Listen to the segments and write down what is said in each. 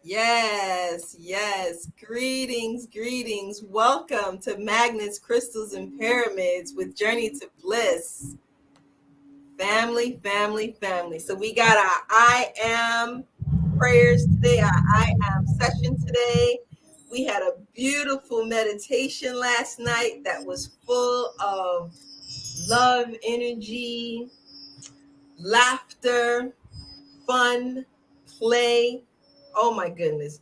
Yes, yes. Greetings, greetings. Welcome to Magnets, Crystals, and Pyramids with Journey to Bliss. Family, family, family. So we got our I am prayers today, our I am session today. We had a beautiful meditation last night that was full of love, energy, laughter, fun, play. Oh my goodness.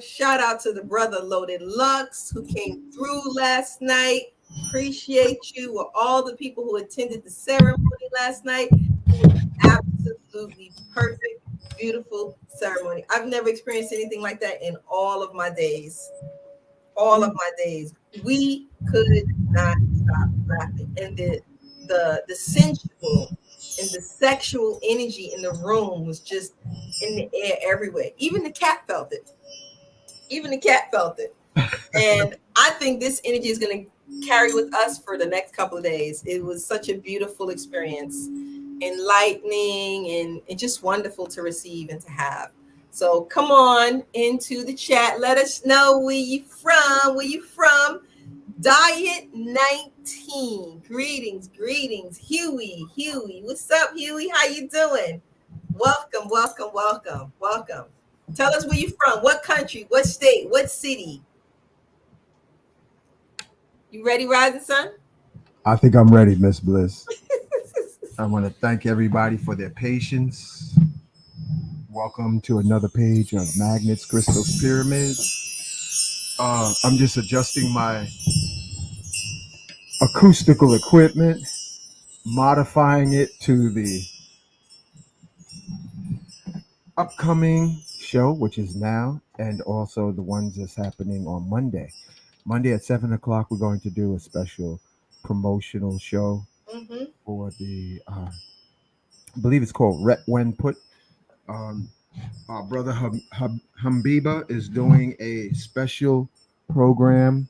Shout out to the brother Loaded Lux who came through last night. Appreciate you. With all the people who attended the ceremony last night. It was absolutely perfect, beautiful ceremony. I've never experienced anything like that in all of my days. All of my days. We could not stop laughing. And the sensual and the sexual energy in the room was just in the air everywhere. Even the cat felt it. And I think this energy is going to carry with us for the next couple of days. It was such a beautiful experience, enlightening, and just wonderful to receive and to have. So come on into the chat. Let us know where you from. Diet 19. Greetings. Huey. What's up, Huey? How you doing? Welcome. Tell us where you from. What country? What state? What city? You ready, Rising Sun? I think I'm ready, Miss Bliss. I want to thank everybody for their patience. Welcome to another page of Magnets, Crystals, Pyramids. I'm just adjusting my acoustical equipment, modifying it to the upcoming show, which is now, and also the ones that's happening on Monday. Monday at 7 o'clock, we're going to do a special promotional show for the, I believe it's called Ret When Put. Our brother Hambiba is doing a special program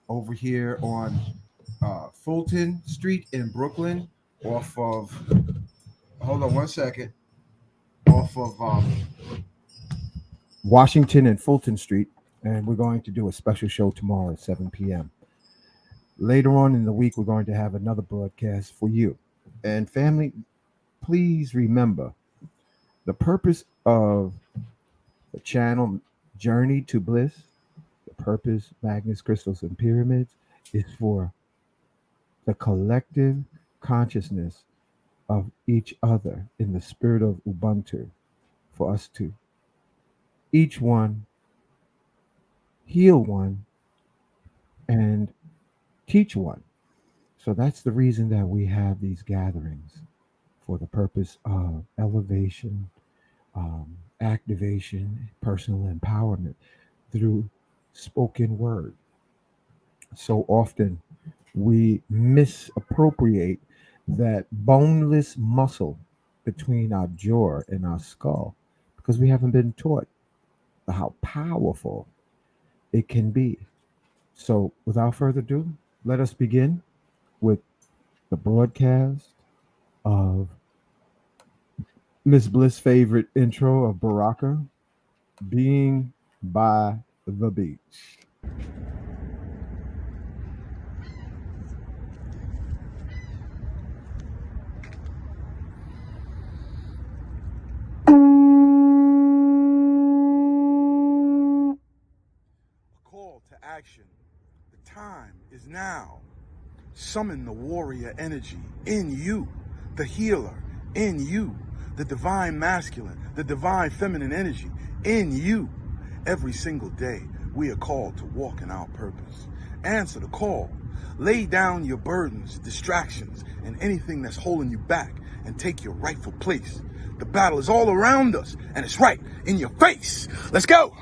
over here on Fulton Street in Brooklyn, off of, hold on one second, off of Washington and Fulton Street. And we're going to do a special show tomorrow at 7 p.m. Later on in the week, we're going to have another broadcast for you. And family, please remember the purpose of the channel Journey to Bliss, the purpose, Magnets, Crystals, and Pyramids, is for the collective consciousness of each other in the spirit of Ubuntu, for us to each one heal one and teach one. So that's the reason that we have these gatherings, for the purpose of elevation, activation, personal empowerment through spoken word. So often we misappropriate that boneless muscle between our jaw and our skull because we haven't been taught how powerful it can be. So without further ado, let us begin with the broadcast of Miss Bliss' favorite intro of Baraka, Being by the Beach. Call to action. The time is now. Summon the warrior energy in you, the healer in you, the divine masculine, the divine feminine energy in you. Every single day, we are called to walk in our purpose. Answer the call. Lay down your burdens, distractions, and anything that's holding you back, and take your rightful place. The battle is all around us, and it's right in your face. Let's go.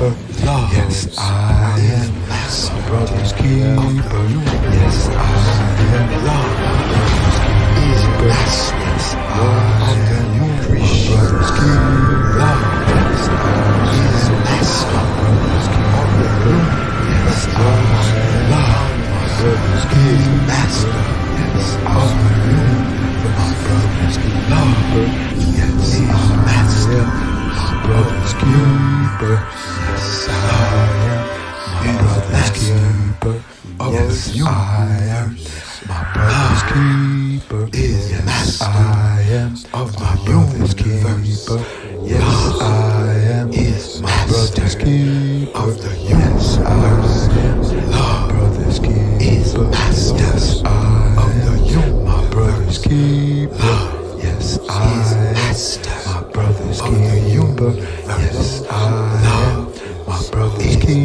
keeper. Yes, I am my brother's keeper. Yes, I am love. Is blessed. Yes, I am my brother's keeper. Yes, I is blessed. My brother's keeper. Yes, I am love. My brother's keeper. Master. Yes, I am my brother's keeper. Yes, I am my brother's keeper. Yes, I am my brother's keeper. Yes, I am my brother's keeper. Yes, I am of my brother's keeper. Yes, I am my brother's keeper. Of the yes, I am my brother's keeper. Yes, I am my brother's keeper. Yes, I am my brother's keeper. Yes, I am my brother's keeper. Yes, I am my brother's keeper.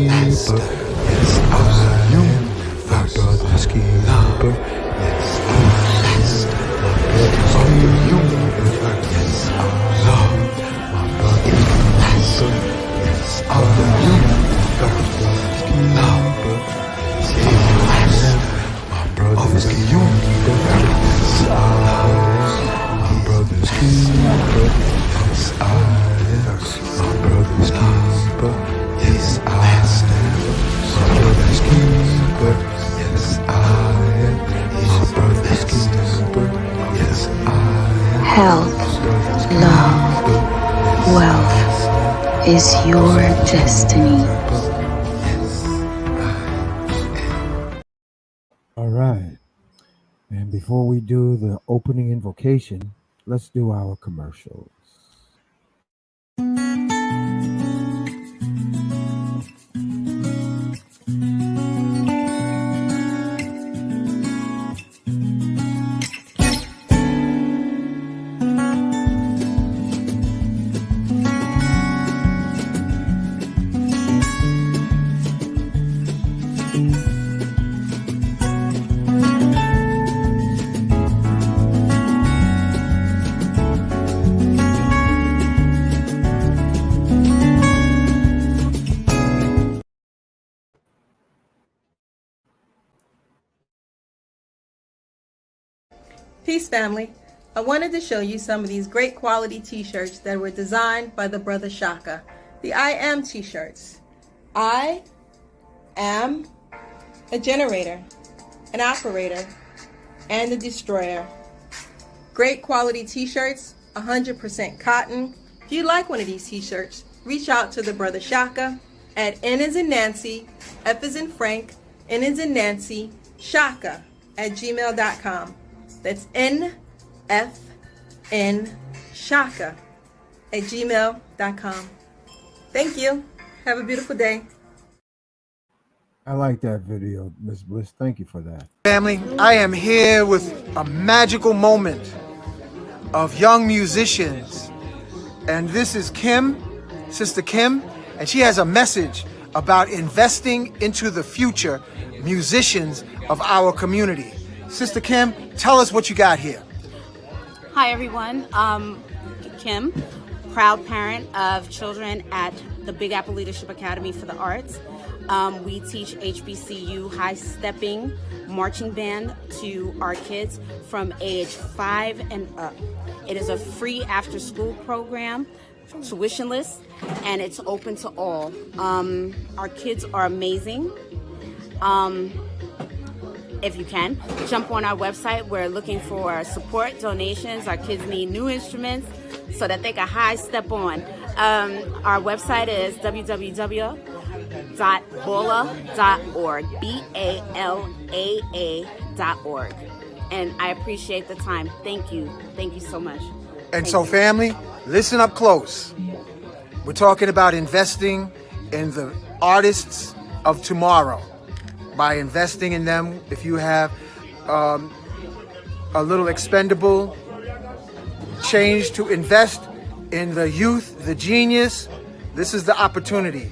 Yes, I am my brother's keeper. Yes, I am my brother's keeper. Yes, I am my brother's keeper. Yes, I am my brother's keeper. Yes, I am my brother's keeper. Yes, I am my brother's keeper. Yes, I am my brother's keeper. Yes, I am my brother's keeper. Yes, I am Health, love, wealth is your destiny. All right. And before we do the opening invocation, let's do our commercials. Peace, family. I wanted to show you some of these great quality t-shirts that were designed by the brother Shaka. The I Am t-shirts. I am a generator, an operator, and a destroyer. Great quality t-shirts, 100% cotton. If you like one of these t-shirts, reach out to the brother Shaka at N as in Nancy, F as in Frank, N as in Nancy, Shaka at gmail.com. That's NFN Shaka at gmail.com. Thank you. Have a beautiful day. I like that video, Miss Bliss. Thank you for that. Family, I am here with a magical moment of young musicians. And this is Kim, Sister Kim, and she has a message about investing into the future musicians of our community. Sister Kim, tell us what you got here. Hi everyone, Kim, proud parent of children at the Big Apple Leadership Academy for the Arts. We teach HBCU high-stepping marching band to our kids from age 5 and up. It is a free after-school program, tuitionless, and it's open to all. Our kids are amazing. If you can, jump on our website. We're looking for support, donations. Our kids need new instruments so that they can high step on. Our website is www.balaa.org, BALAA.org. And I appreciate the time. Thank you. Thank you so much. And so, family, listen up close. We're talking about investing in the artists of tomorrow. By investing in them, if you have a little expendable change to invest in the youth, the genius, this is the opportunity.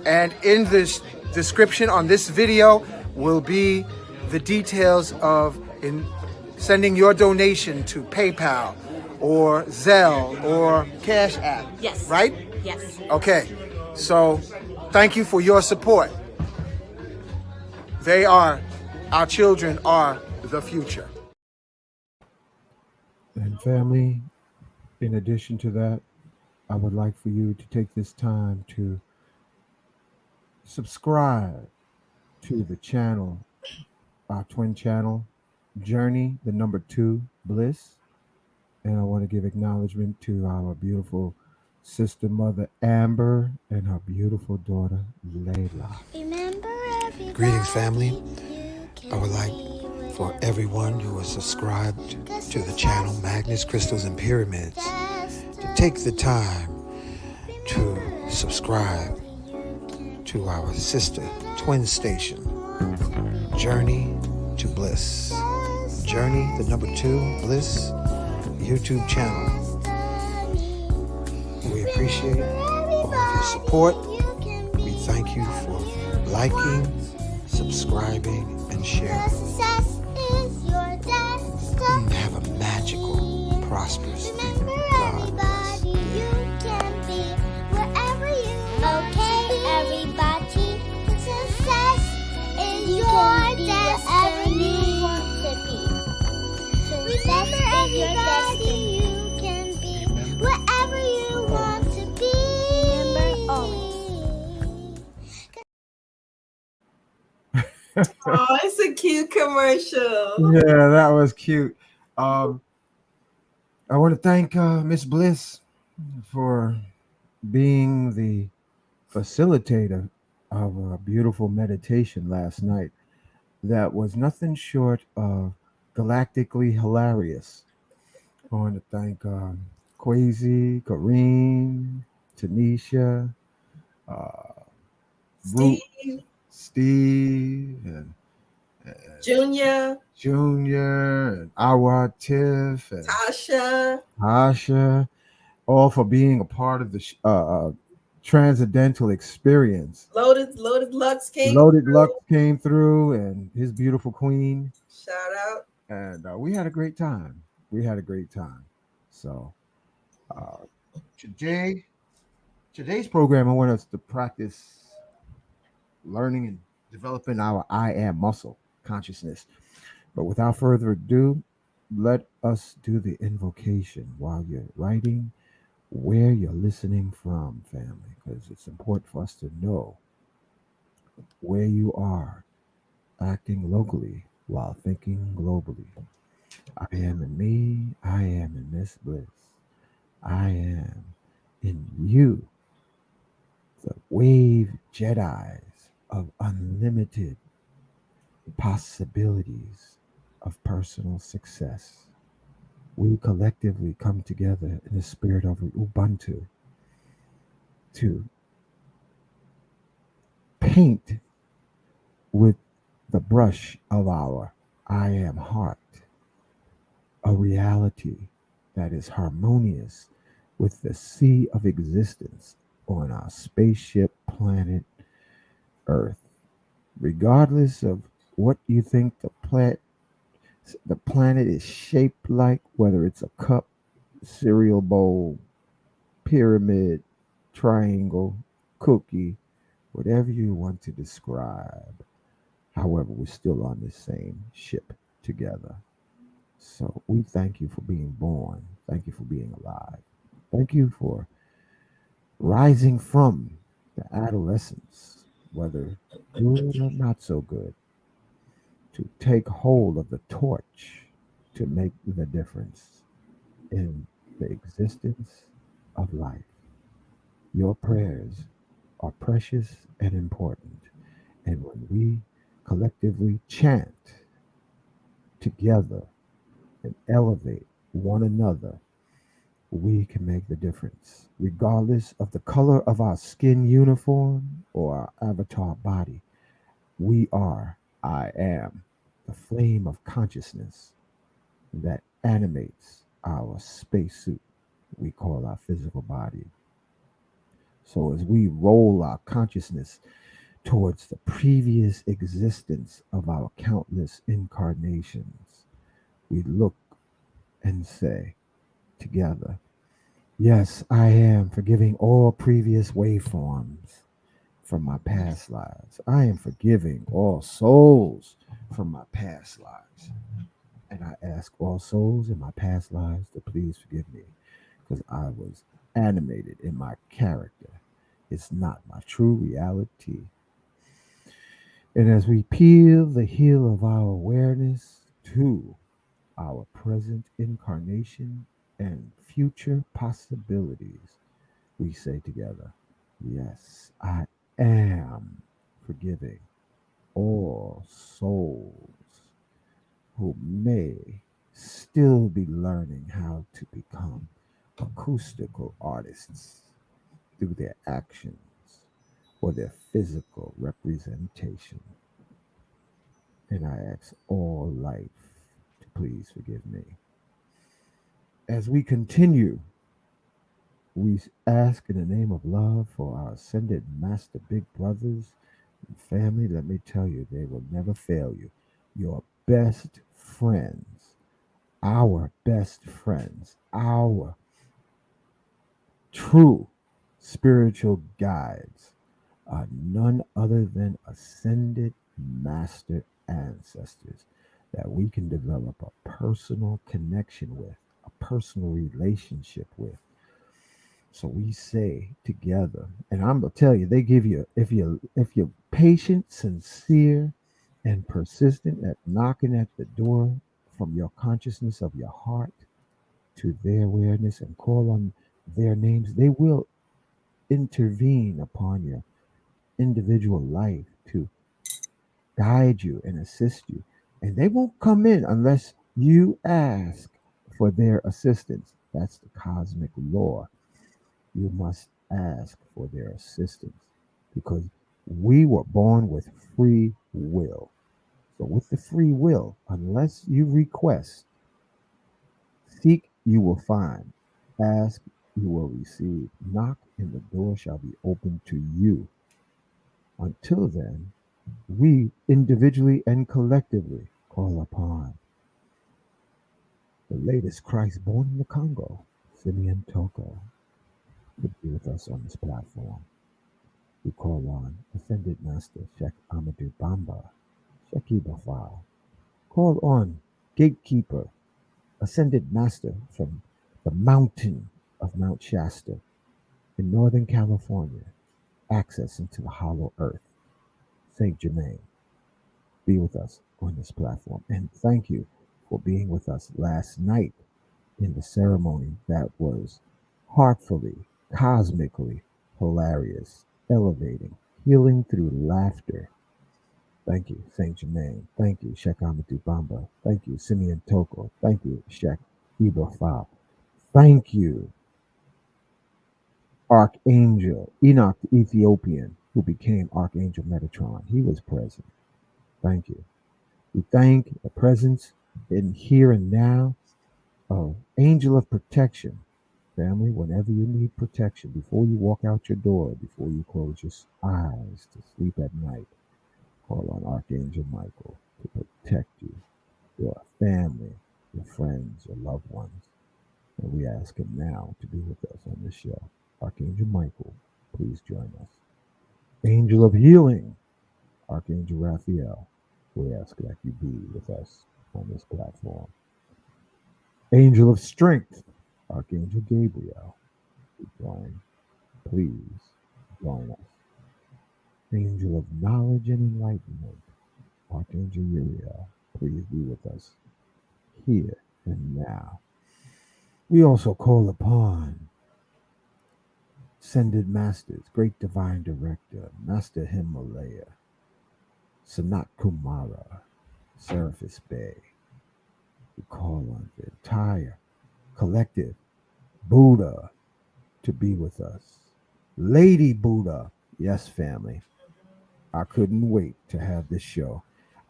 And in this description on this video will be the details of sending your donation to PayPal or Zelle or Cash App. Yes. Right? Yes. Okay. So Thank you for your support. Our children are the future. And family, in addition to that, I would like for you to take this time to subscribe to the channel, our twin channel, Journey, the number two, Bliss. And I want to give acknowledgement to our beautiful sister mother, Amber, and her beautiful daughter, Layla. Greetings, family. I would like for everyone who is subscribed to the channel Magnets, Crystals, and Pyramids to take the time to subscribe to our sister twin station, Journey to Bliss. Journey, the number two, Bliss, YouTube channel. We appreciate all of your support. We thank you for liking, subscribing, and sharing. Have a magical, prosperous day. God bless. Okay, everybody. Success is your destiny. Remember, everybody, you can be wherever you want to be. Remember always. Oh, it's a cute commercial. Yeah, that was cute. I want to thank Miss Bliss for being the facilitator of a beautiful meditation last night that was nothing short of galactically hilarious. I want to thank Quasi, Kareem, Tanisha, uh, Root, Steve, Steve, and Junior, Junior, and Awa Tiff, and Tasha. Asha, all for being a part of the transcendental experience. Loaded Lux came Loaded Lux through. came through and his beautiful queen, Shout out. and we had a great time. We had a great time. So uh, today, today's program, I want us to practice learning and developing our I am muscle consciousness. But without further ado, let us do the invocation while you're writing where you're listening from, family, because it's important for us to know where you are acting locally while thinking globally. I am in me, I am in Miss Bliss, I am in you, the wave Jedi's of unlimited possibilities of personal success. We collectively come together in the spirit of Ubuntu to paint with the brush of our I am heart a reality that is harmonious with the sea of existence on our spaceship planet Earth. Regardless of what you think the planet is shaped like, whether it's a cup, cereal bowl, pyramid, triangle, cookie, whatever you want to describe. However, we're still on the same ship together. So we thank you for being born. Thank you for being alive. Thank you for rising from the adolescence, whether good or not so good, to take hold of the torch to make the difference in the existence of life. Your prayers are precious and important. And when we collectively chant together and elevate one another, we can make the difference, regardless of the color of our skin uniform or our avatar body. We are, I am, the flame of consciousness that animates our spacesuit we call our physical body. So as we roll our consciousness towards the previous existence of our countless incarnations, we look and say together, yes, I am forgiving all previous waveforms, from my past lives. I am forgiving all souls from my past lives. And I ask all souls in my past lives to please forgive me because I was animated in my character. It's not my true reality. And as we peel the heel of our awareness to our present incarnation and future possibilities, we say together, yes, I am forgiving all souls who may still be learning how to become acoustical artists through their actions or their physical representation. And I ask all life to please forgive me. As we continue, we ask in the name of love for our ascended master big brothers and family. Let me tell you, they will never fail you. Your best friends, our best friends, our true spiritual guides are none other than ascended master ancestors that we can develop a personal connection with, a personal relationship with. So we say together, and I'm gonna tell you, they give you if you're patient, sincere, and persistent at knocking at the door from your consciousness of your heart to their awareness and call on their names, they will intervene upon your individual life to guide you and assist you. And they won't come in unless you ask for their assistance. That's the cosmic law. You must ask for their assistance because we were born with free will. So, with the free will, unless you request, seek, you will find, ask, you will receive, knock, and the door shall be opened to you. Until then, we individually and collectively call upon the latest Christ born in the Congo, Simeon Toko, to be with us on this platform. We call on Ascended Master Sheikh Amadou Bamba, Sheikh Bafal. Call on Gatekeeper, Ascended Master from the mountain of Mount Shasta in Northern California, access into the hollow earth, Saint Germain. Be with us on this platform. And thank you for being with us last night in the ceremony that was heartfully, cosmically hilarious, elevating, healing through laughter. Thank you, Saint Germain. Thank you, Sheikh Amadou Bamba. Thank you, Simeon Toko. Thank you, Sheikh Ibrahim. Thank you, Archangel Enoch the Ethiopian, who became Archangel Metatron. He was present. Thank you. We thank the presence in here and now of Angel of Protection. Family, whenever you need protection, before you walk out your door, before you close your eyes to sleep at night, call on Archangel Michael to protect you, your family, your friends, your loved ones. And we ask him now to be with us on this show. Archangel Michael, please join us. Angel of Healing, Archangel Raphael, we ask that you be with us on this platform. Angel of Strength, Archangel Gabriel, please join us. Angel of Knowledge and Enlightenment, Archangel Uriel, please be with us here and now. We also call upon Ascended Masters, Great Divine Director, Master Himalaya, Sanat Kumara, Seraphis Bay. We call on the entire collective Buddha to be with us. Lady Buddha, yes, family. I couldn't wait to have this show.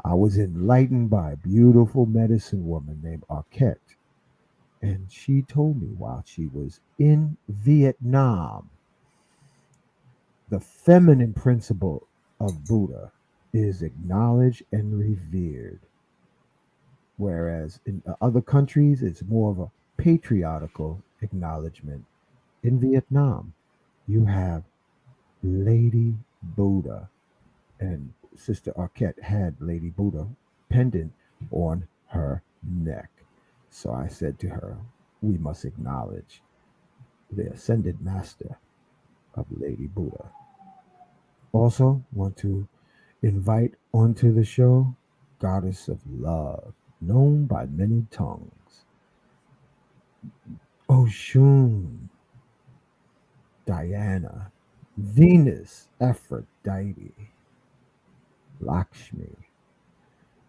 I was enlightened by a beautiful medicine woman named Arquette, and she told me while she was in Vietnam, the feminine principle of Buddha is acknowledged and revered, whereas in other countries, it's more of a patriarchal acknowledgement. In Vietnam, you have Lady Buddha. And Sister Arquette had Lady Buddha pendant on her neck. So I said to her, we must acknowledge the ascended master of Lady Buddha. Also, want to invite onto the show Goddess of Love, known by many tongues, Oshun, Diana, Venus, Aphrodite, Lakshmi.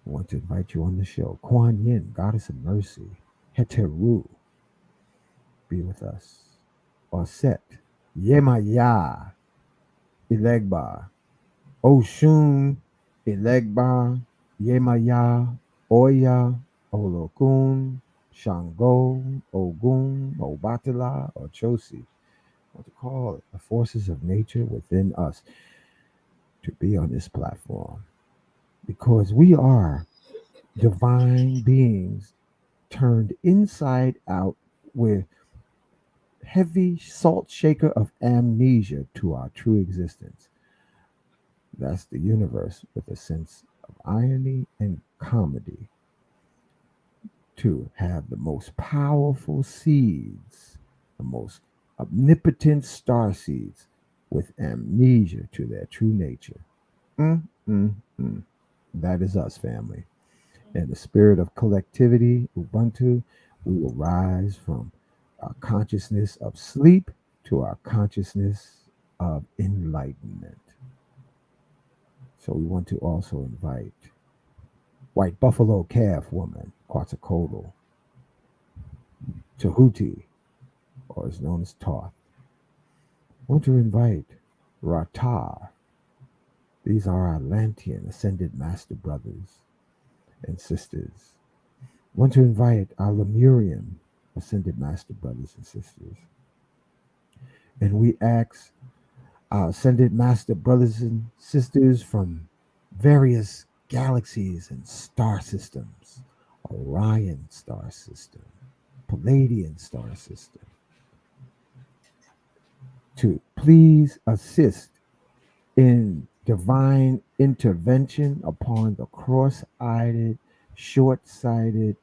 I want to invite you on the show. Kuan Yin, Goddess of Mercy, Heteru, be with us. Osset, Yemaya, Elegba, Oshun, Elegba, Yemaya, Oya, Olokun, Shango, Ogun, Obatala, or Chosi. What to call it? The forces of nature within us to be on this platform. Because we are divine beings turned inside out with heavy salt shaker of amnesia to our true existence. That's the universe with a sense of irony and comedy to have the most powerful seeds, the most omnipotent star seeds with amnesia to their true nature. Mm, mm, mm. That is us, family. In the spirit of collectivity, Ubuntu, we will rise from our consciousness of sleep to our consciousness of enlightenment. So we want to also invite White Buffalo Calf Woman, Quetzalcoatl, Tahuti, or is known as Thoth. Want to invite Ratar. These are our Atlantean ascended master brothers and sisters. Want to invite our Lemurian ascended master brothers and sisters. And we ask our ascended master brothers and sisters from various galaxies and star systems, Orion star system, Palladian star system, to please assist in divine intervention upon the cross-eyed, short-sighted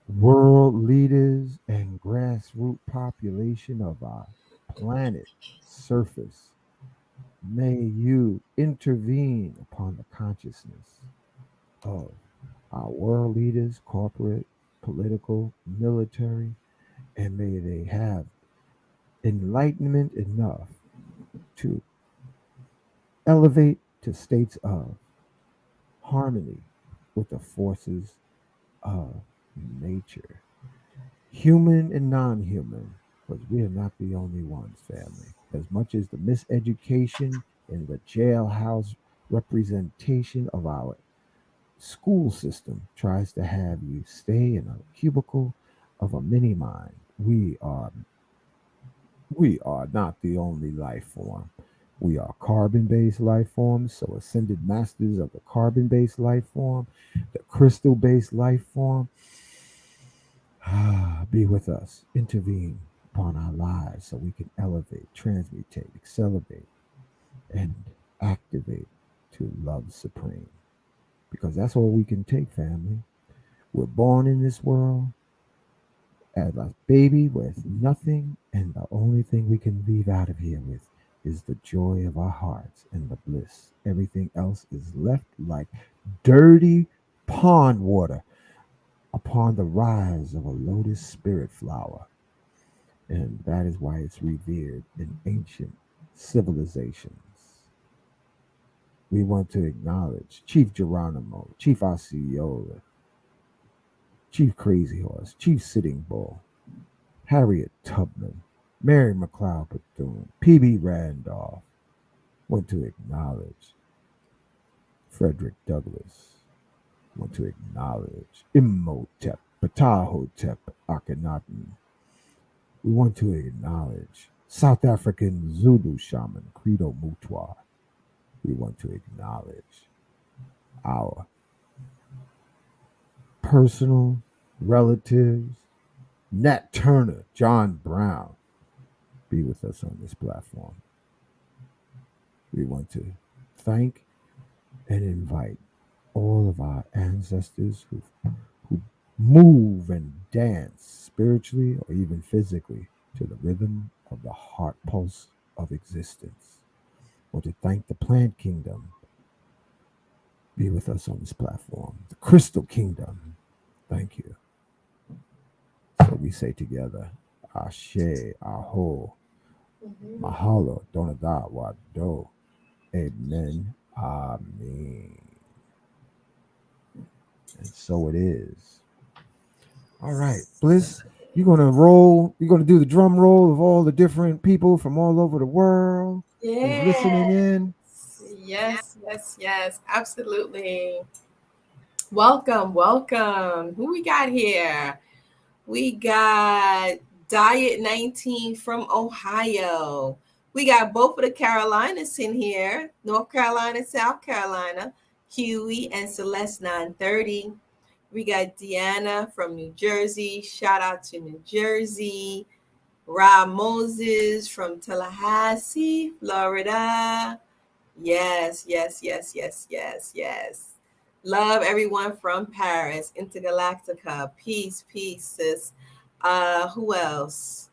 world leaders and grassroots population of our planet surface. May you intervene upon the consciousness of our world leaders, corporate, political, military, and may they have enlightenment enough to elevate to states of harmony with the forces of nature, human and non human, because we are not the only ones, family. As much as the miseducation and the jailhouse representation of our school system tries to have you stay in a cubicle of a mini mind, we are not the only life form. We are carbon based life forms, so ascended masters of the carbon based life form, the crystal based life form. Be with us, intervene upon our lives so we can elevate, transmutate, accelerate, and activate to love supreme. Because that's all we can take, family. We're born in this world as a baby with nothing, and the only thing we can leave out of here with is the joy of our hearts and the bliss. Everything else is left like dirty pond water upon the rise of a lotus spirit flower. And that is why it's revered in ancient civilizations. We want to acknowledge Chief Geronimo, Chief Osceola, Chief Crazy Horse, Chief Sitting Bull, Harriet Tubman, Mary McLeod Bethune, P.B. Randolph. Want to acknowledge Frederick Douglass. Want to acknowledge Imhotep, Ptahhotep, Akhenaten. We want to acknowledge South African Zulu shaman Credo Mutwa. We want to acknowledge our personal relatives, Nat Turner, John Brown, be with us on this platform. We want to thank and invite all of our ancestors who move and dance spiritually or even physically to the rhythm of the heart pulse of existence. Want to thank the plant kingdom be with us on this platform. The crystal kingdom, thank you. So we say together, Ashe, Aho, Mhm. Mahalo, Donada, Wado, Amen, Amen. And so it is. All right, Bliss, you're gonna roll. You're gonna do the drum roll of all the different people from all over the world who's listening Yes, in. yes, yes, yes, absolutely. Welcome, welcome. Who we got here? We got Diet 19 from Ohio. We got both of the Carolinas in here, North Carolina, South Carolina, Huey and Celeste 930. We got Deanna from New Jersey. Shout out to New Jersey. Rob Moses from Tallahassee, Florida. Yes, yes, yes, yes, yes, yes. Love everyone from Paris, Intergalactica. Peace, peace, sis. Who else?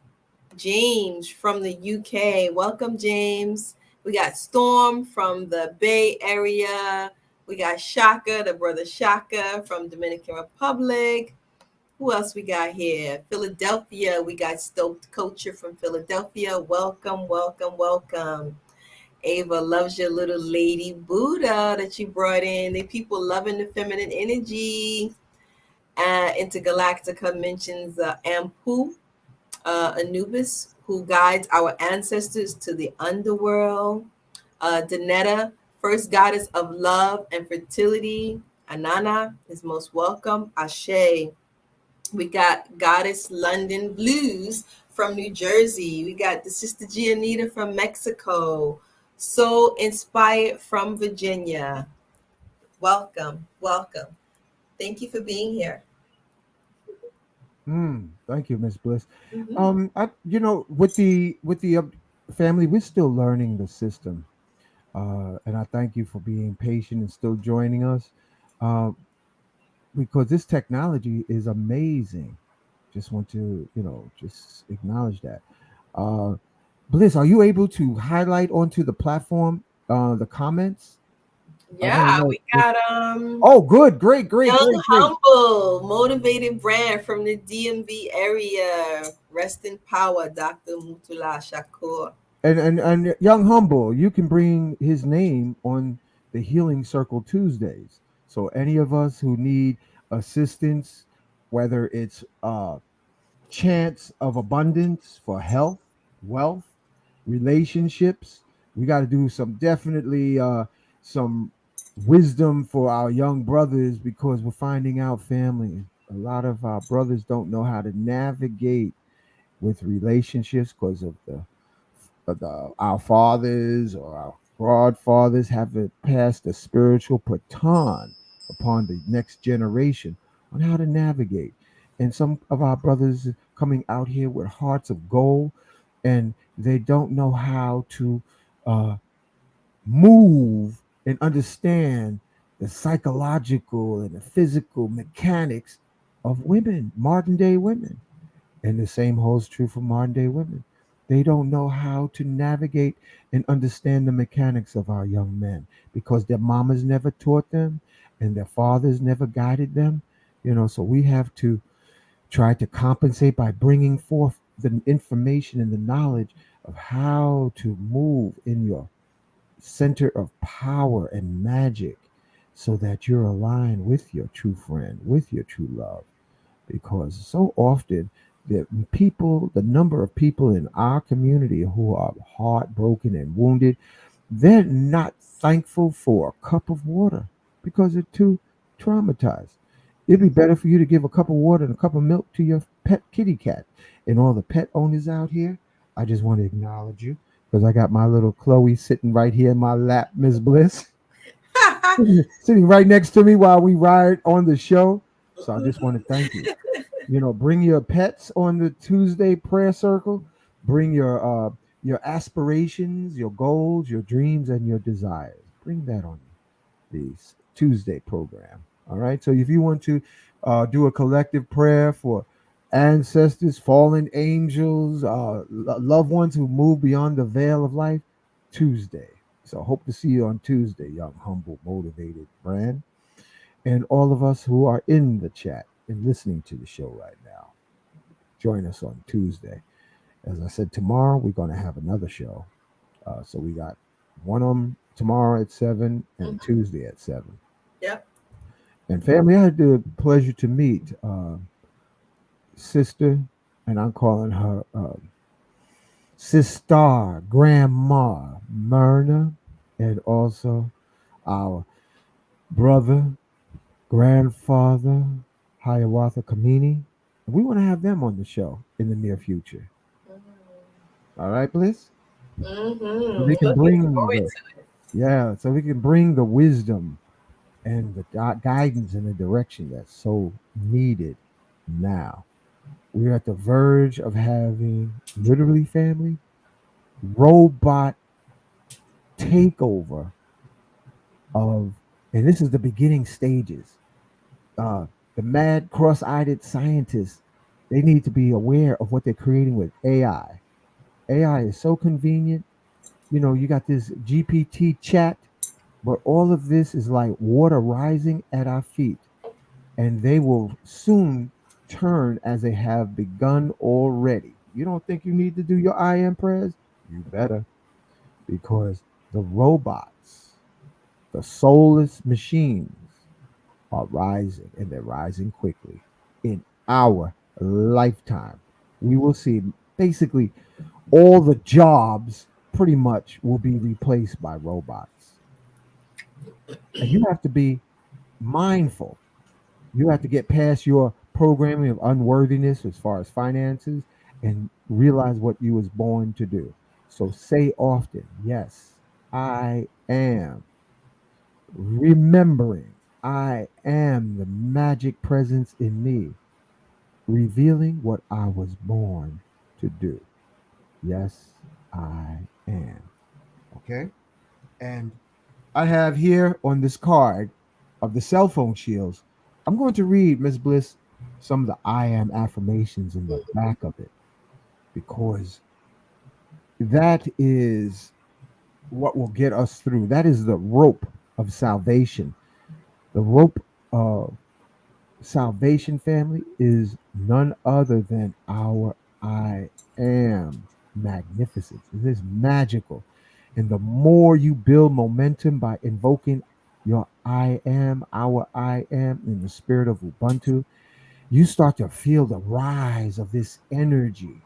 James from the UK. Welcome, James. We got Storm from the Bay Area. We got Shaka, the brother Shaka from Dominican Republic. Who else we got here? Philadelphia. We got Stoked Culture from Philadelphia. Welcome, welcome, welcome. Ava loves your little lady Buddha that you brought in. The people loving the feminine energy. Intergalactica mentions Ampu, Anubis, who guides our ancestors to the underworld. Danetta, first goddess of love and fertility. Anana is most welcome. Ashe. We got Goddess London Blues from New Jersey. We got the Sister Gianita from Mexico. Soul Inspired from Virginia. Welcome, welcome. Thank you for being here. Thank you, Miss Bliss. Mhm. With the family, we're still learning the system, and I thank you for being patient and still joining us, uh, because this technology is amazing. Just want to, just acknowledge that. Uh, Bliss, are you able to highlight onto the platform the comments? I Yeah, want to know. we got Oh, good, great, great, Young great, great. Humble, motivated brand from the DMV area. Rest in power, Dr. Mutula Shakur. And young humble, you can bring his name on the Healing Circle Tuesdays. So any of us who need assistance, whether it's chance of abundance for health, wealth, relationships. We got to do some definitely some wisdom for our young brothers because we're finding out family. A lot of our brothers don't know how to navigate with relationships because of our fathers or our godfathers haven't passed a spiritual baton upon the next generation on how to navigate. And some of our brothers coming out here with hearts of gold, and they don't know how to uh, move and understand the psychological and the physical mechanics of women, modern day women. And the same holds true for modern day women. They don't know how to navigate and understand the mechanics of our young men because their mamas never taught them and their fathers never guided them. So we have to try to compensate by bringing forth the information and the knowledge of how to move in your center of power and magic so that you're aligned with your true friend, with your true love because so often the number of people in our community who are heartbroken and wounded, they're not thankful for a cup of water because they're too traumatized. It'd be better for you to give a cup of water and a cup of milk to your pet kitty cat. And all the pet owners out here, I just want to acknowledge you because I got my little Chloe sitting right here in my lap, Miss Bliss, sitting right next to me while we ride on the show. So I just want to thank you. Bring your pets on the Tuesday prayer circle. Bring your your aspirations, your goals, your dreams, and your desires. Bring that on this Tuesday program. All right. So if you want to do a collective prayer for ancestors, fallen angels, loved ones who move beyond the veil of life, Tuesday. So hope to see you on Tuesday, young, humble, motivated brand, and all of us who are in the chat and listening to the show right now. Join us on Tuesday. As I said, tomorrow we're going to have another show. So we got one on tomorrow at 7 and Mhm. Tuesday at 7. Yep. And family, I had the pleasure to meet sister, and I'm calling her sister, grandma, Myrna, and also our brother, grandfather, Hiawatha Kamini. We want to have them on the show in the near future. All right, Bliss? So they can Looking bring forward the, to it. yeah, so we can bring the wisdom and the guidance in the direction that's so needed now. We're at the verge of having literally family robot takeover of, and this is the beginning stages. Uh, the mad cross-eyed scientists, they need to be aware of what they're creating with AI. AI is so convenient. You know, you got this GPT chat, but all of this is like water rising at our feet, and they will soon turn as they have begun already. You don't think you need to do your I am prayers? You better, because the robots, the soulless machines are rising, and they're rising quickly. In our lifetime, we will see basically all the jobs pretty much will be replaced by robots. And you have to be mindful. You have to get past your programming of unworthiness as far as finances and realize what you was born to do. So say often, yes, I am. Remembering I am the magic presence in me, revealing what I was born to do. Yes, I am. Okay? And I have here on this card of the cell phone shields, I'm going to read, Miss Bliss, some of the I am affirmations in the back of it because that is what will get us through. That is the rope of salvation. The rope of salvation, family, is none other than our I am magnificence. It is magical. And the more you build momentum by invoking your I am, our I am, in the spirit of Ubuntu, you start to feel the rise of this energy,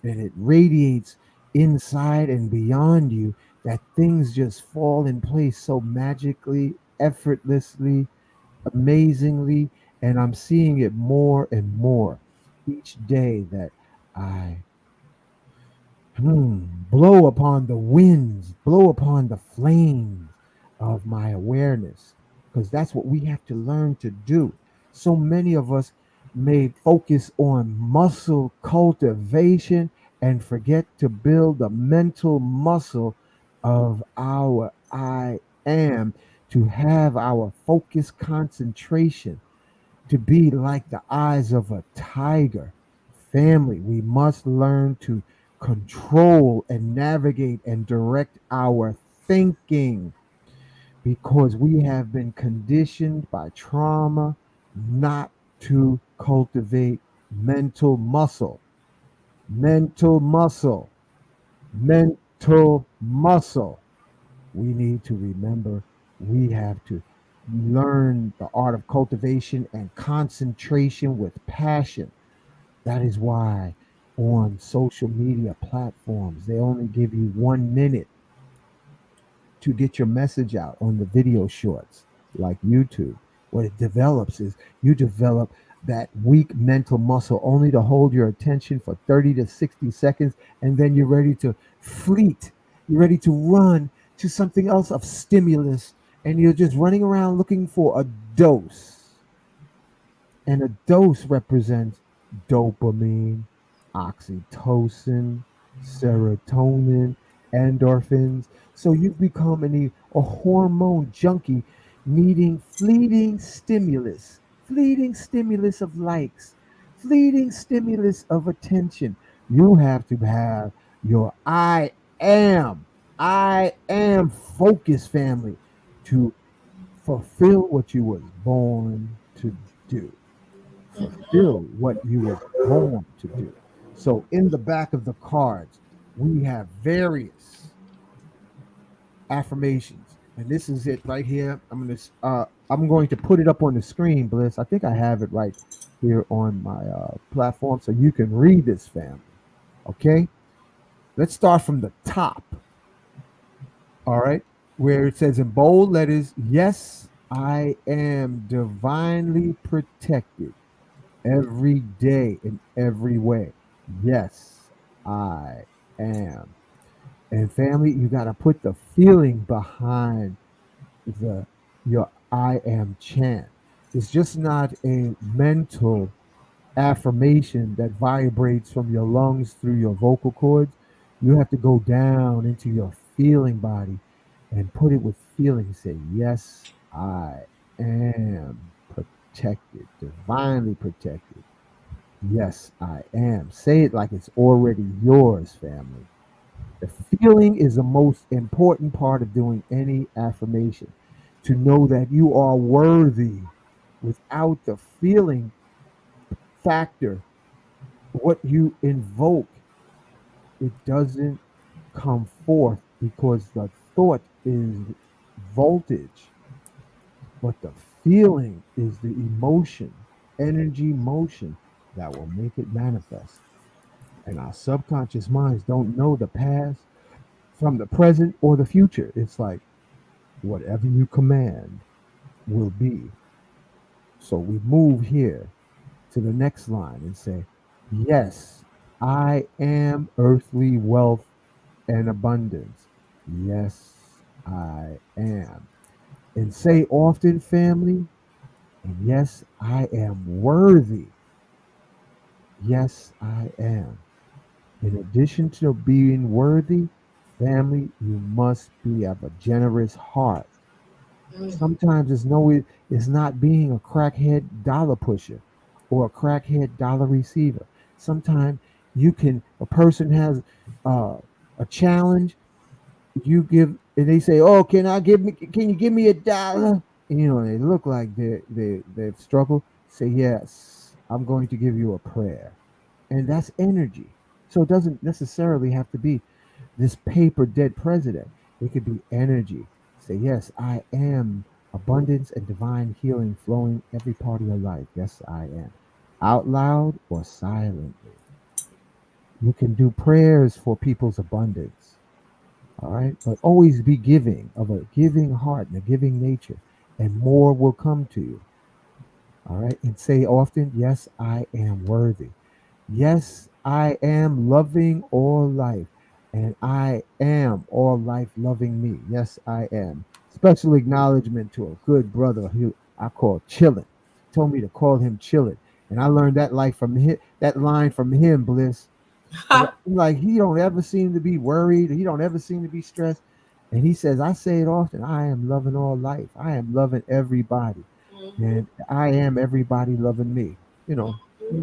and it radiates inside and beyond you, that things just fall in place so magically, effortlessly, amazingly, and I'm seeing it more and more each day that I blow upon the winds, blow upon the flames of my awareness, because that's what we have to learn to do. So many of us may focus on muscle cultivation and forget to build the mental muscle of our I am, to have our focus concentration, to be like the eyes of a tiger. Family, we must learn to control and navigate and direct our thinking, because we have been conditioned by trauma not to cultivate mental muscle. Mental muscle. Mental muscle. We need to remember we have to learn the art of cultivation and concentration with passion. That is why on social media platforms, they only give you 1 minute to get your message out on the video shorts like YouTube. What it develops is you develop that weak mental muscle only to hold your attention for 30 to 60 seconds, and then you're ready to fleet. You're ready to run to something else of stimulus, and you're just running around looking for a dose. And a dose represents dopamine, oxytocin, serotonin, endorphins. So you've become a hormone junkie needing fleeting stimulus of likes, fleeting stimulus of attention. You have to have your am, I am focus family to fulfill what you was born to do. Fulfill what you was born to do. So in the back of the cards, we have various affirmations. And this is it right here. I'm going to put it up on the screen, Bliss. I think I have it right here on my platform so you can read this, family. Okay? Let's start from the top. All right? Where it says in bold letters, yes, I am divinely protected every day in every way. Yes, I am. And family, you got to put the feeling behind the your I am chant. It's just not a mental affirmation that vibrates from your lungs through your vocal cords. You have to go down into your feeling body and put it with feeling. Say, yes, I am protected, divinely protected. Yes, I am. Say it like it's already yours, family. The feeling is the most important part of doing any affirmation. To know that you are worthy without the feeling factor, what you invoke, it doesn't come forth because the thought is voltage, but the feeling is the emotion, energy, motion that will make it manifest. And our subconscious minds don't know the past from the present or the future. It's like whatever you command will be. So we move here to the next line and say, yes, I am earthly wealth and abundance. Yes, I am. And say often, family, and yes, I am worthy. Yes, I am. In addition to being worthy, family, you must be of a generous heart. Sometimes it's not being a crackhead dollar pusher or a crackhead dollar receiver. Sometimes a person has uh, a challenge. You give and they say, "Oh, can you give me $1?" And, they look like they've struggled. Say, "Yes, I'm going to give you a prayer," and that's energy. So it doesn't necessarily have to be this paper dead president. It could be energy. Say, yes, I am abundance and divine healing flowing every part of your life. Yes, I am. Out loud or silently. You can do prayers for people's abundance. All right. But always be giving of a giving heart and a giving nature, and more will come to you. All right. And say often, yes, I am worthy. Yes, I am loving all life, and I am all life loving me. Yes, I am. Special acknowledgement to a good brother who I call Chillin'. Told me to call him Chillin', and I learned that line from him, Bliss. Like he don't ever seem to be worried. He don't ever seem to be stressed. And he says, I say it often. I am loving all life. I am loving everybody, and I am everybody loving me. You know,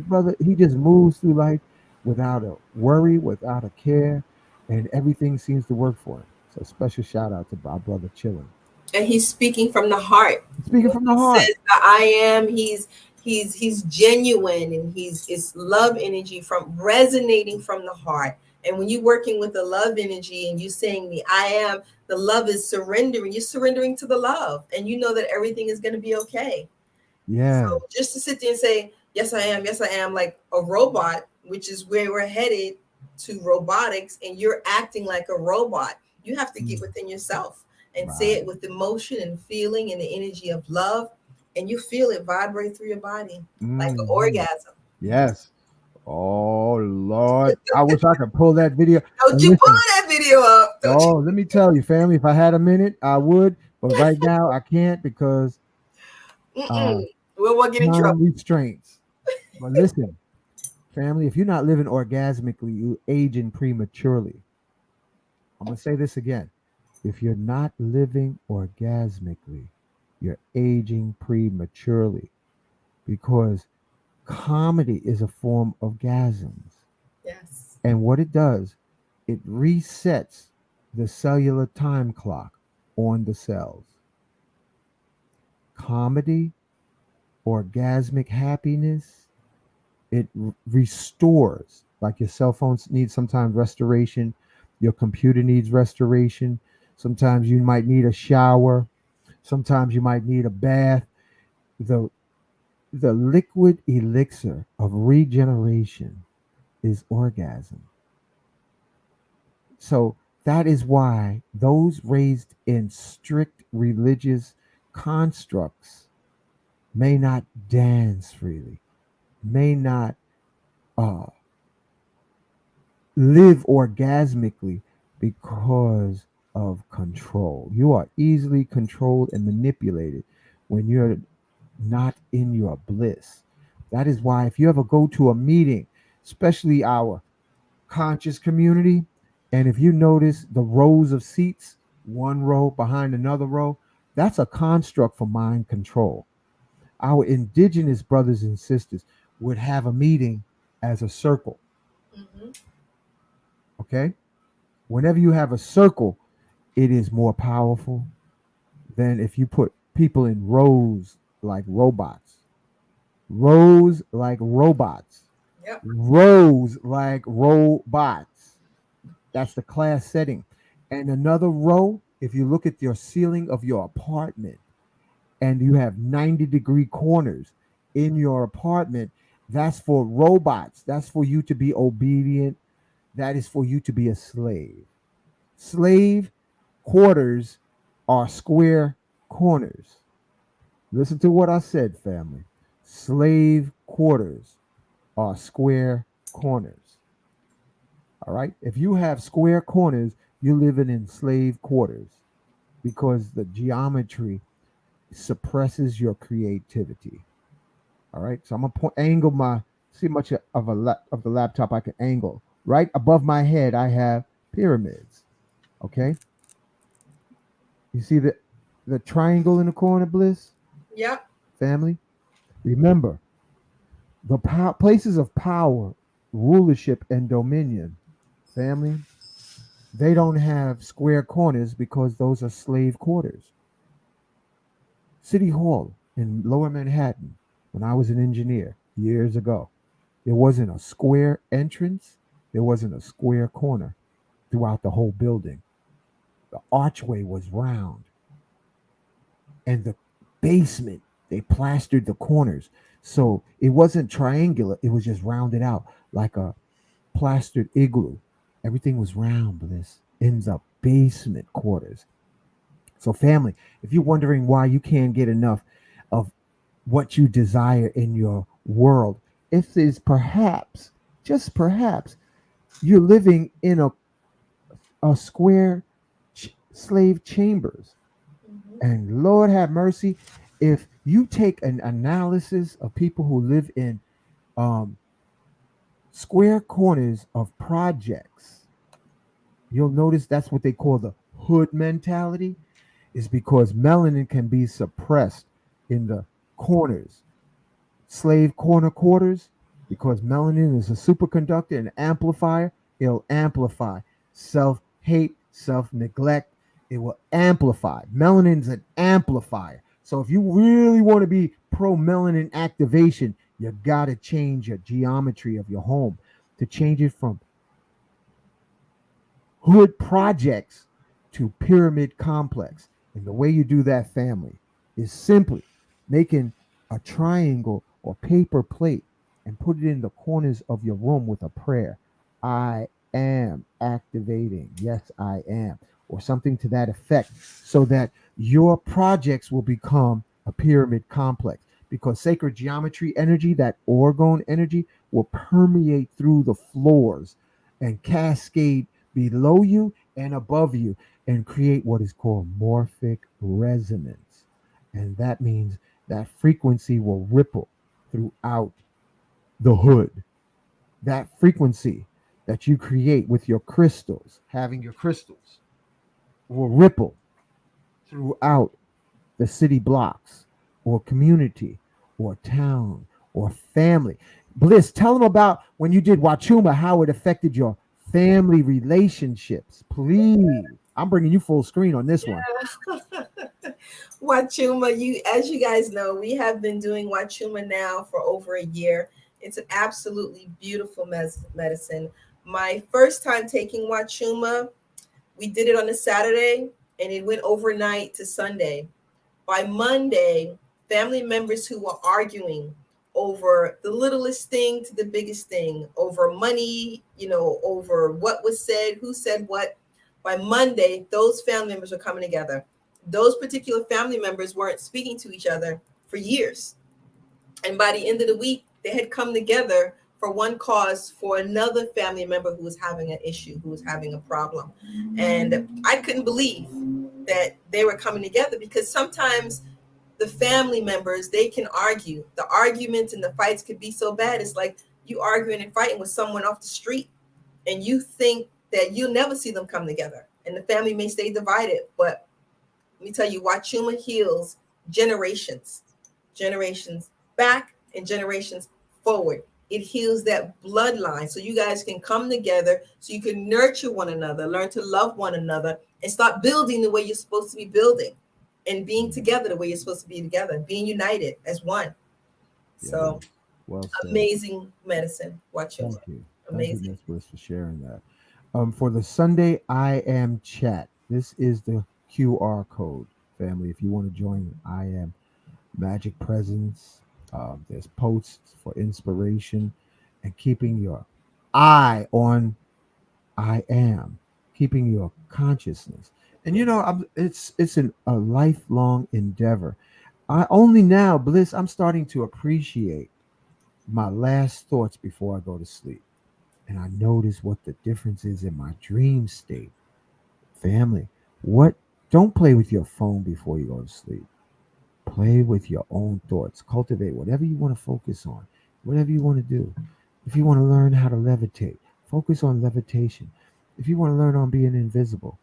brother, he just moves through life without a worry, without a care, and everything seems to work for him. So special shout out to my brother Chillin. And he's speaking from the heart. Speaking When from the he heart. says the I am, he's genuine, and it's love energy from resonating from the heart. And when you're working with the love energy and you saying the I am, the love is surrendering. You're surrendering to the love, and you know that everything is going to be okay. So Yeah. just to sit there and say, yes, I am, like a robot, which is where we're headed to robotics, and you're acting like a robot. You have to get Mm, within yourself and say right. it with emotion and feeling and the energy of love, and you feel it vibrate through your body like an Mhm. orgasm. Yes. Oh Lord. I wish I could pull that video. Don't And you pull listen, that video up? Don't oh, let me tell you, family, if I had a minute, I would. But right now I can't because you? uh We won't get in time trouble. restraints. But listen. Family, if you're not living orgasmically, you aging prematurely. I'm going to say this again. If you're not living orgasmically, you're aging prematurely because comedy is a form of gasms. Yes. And what it does, it resets the cellular time clock on the cells. Comedy, orgasmic happiness, it restores. Like your cell phones need sometimes restoration, your computer needs restoration. Sometimes you might need a shower. Sometimes you might need a bath. The the liquid elixir of regeneration is orgasm. So that is why those raised in strict religious constructs may not dance freely, may not uh, live orgasmically because of control. You are easily controlled and manipulated when you're not in your bliss. That is why if you ever go to a meeting, especially our conscious community, and if you notice the rows of seats, one row behind another row, that's a construct for mind control. Our indigenous brothers and sisters would have a meeting as a circle, Mm-hmm. okay? Whenever you have a circle, it is more powerful than if you put people in rows like robots. Rows like robots. Yep. Rows like robots. That's the class setting. And another row, if you look at your ceiling of your apartment and you have 90-degree corners in your apartment, that's for robots. That's for you to be obedient. That is for you to be a slave. Slave quarters are square corners. Listen to what I said, family. Slave quarters are square corners. All right. If you have square corners, you're living in slave quarters because the geometry suppresses your creativity. All right. So I'm gonna angle my see much of of the laptop I can angle. Right above my head, I have pyramids. Okay. You see the triangle in the corner, Bliss Yep. family. Remember the places of power, rulership, and dominion. Family, they don't have square corners because those are slave quarters. City Hall in Lower Manhattan, when I was an engineer years ago, there wasn't a square entrance, there wasn't a square corner throughout the whole building. The archway was round, and the basement, they plastered the corners. So it wasn't triangular, it was just rounded out like a plastered igloo. Everything was round, Bliss, in the basement quarters. So, family, if you're wondering why you can't get enough of what you desire in your world, it is perhaps, just perhaps, you're living in a square slave chambers. Mm-hmm. And Lord have mercy, if you take an analysis of people who live in um, square corners of projects, you'll notice that's what they call the hood mentality, is because melanin can be suppressed in the corners, slave corner quarters, because melanin is a superconductor and amplifier. It'll amplify self hate, self neglect. It will amplify. Melanin's an amplifier. So if you really want to be pro melanin activation, you got to change your geometry of your home to change it from hood projects to pyramid complex. And the way you do that, family, is simply making a triangle or paper plate and put it in the corners of your room with a prayer. I am activating. Yes, I am. Or something to that effect, so that your projects will become a pyramid complex. Because sacred geometry energy, that orgone energy, will permeate through the floors and cascade below you and above you and create what is called morphic resonance. And that means that frequency will ripple throughout the hood. that frequency that you create with your crystals, having your crystals, will ripple throughout the city blocks or community or town or family. Bliss, tell them about when you did Wachuma, how it affected your family relationships. Please. I'm bringing you full screen on this one. Wachuma, as you guys know, we have been doing Wachuma now for over a year. It's an absolutely beautiful medicine. My first time taking Wachuma, we did it on a Saturday and it went overnight to Sunday. By Monday, family members who were arguing over the littlest thing to the biggest thing, over money, over what was said, who said what. By Monday, those family members were coming together. Those particular family members weren't speaking to each other for years. And by the end of the week, they had come together for one cause for another family member who was having an issue, who was having a problem. And I couldn't believe that they were coming together, because sometimes the family members, they can argue. The arguments and the fights could be so bad. It's like you arguing and fighting with someone off the street, and you think that you'll never see them come together. And the family may stay divided. But let me tell you, Wachuma heals generations back and generations forward. It heals that bloodline, so you guys can come together, so you can nurture one another, learn to love one another, and start building the way you're supposed to be building, and being together the way you're supposed to be together, being united as one. Yeah. So Well said. amazing medicine. Wachuma. Thank you. Amazing. Thank you, Ms. Bliss, for sharing that. For the Sunday I Am chat, this is the QR code, family. If you want to join I Am Magic Presence, there's posts for inspiration and keeping your eye on I Am, keeping your consciousness. And it's a lifelong endeavor. I only now, Bliss, I'm starting to appreciate my last thoughts before I go to sleep. And I notice what the difference is in my dream state. Family, don't play with your phone before you go to sleep. Play with your own thoughts. Cultivate whatever you want to focus on, whatever you want to do. If you want to learn how to levitate, focus on levitation. If you want to learn on being invisible,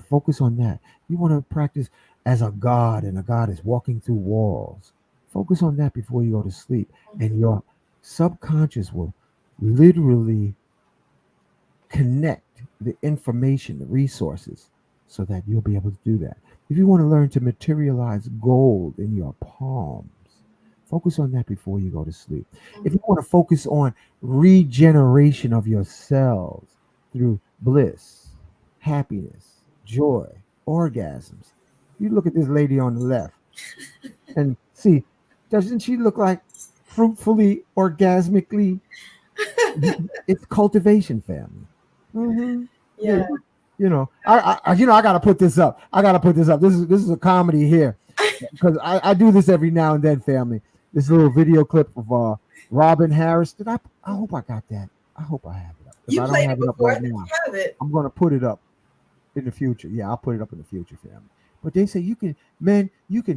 focus on that. You want to practice as a god and a goddess walking through walls. Focus on that before you go to sleep. And your subconscious will literally connect the information, the resources, so that you'll be able to do that. If you want to learn to materialize gold in your palms, focus on that before you go to sleep. If you want to focus on regeneration of your cells through bliss, happiness, joy, orgasms, you look at this lady on the left and see, doesn't she look like fruitfully, orgasmically? It's cultivation, family. Mm-hmm. Yeah. I gotta put this up. This is a comedy here, because I do this every now and then, family. This little video clip of Robin Harris. I hope I got that. I hope I have it up. If You I don't played have it it up before. right I think now, you have it. I'm gonna put it up in the future. Yeah, I'll put it up in the future, family. But they say you can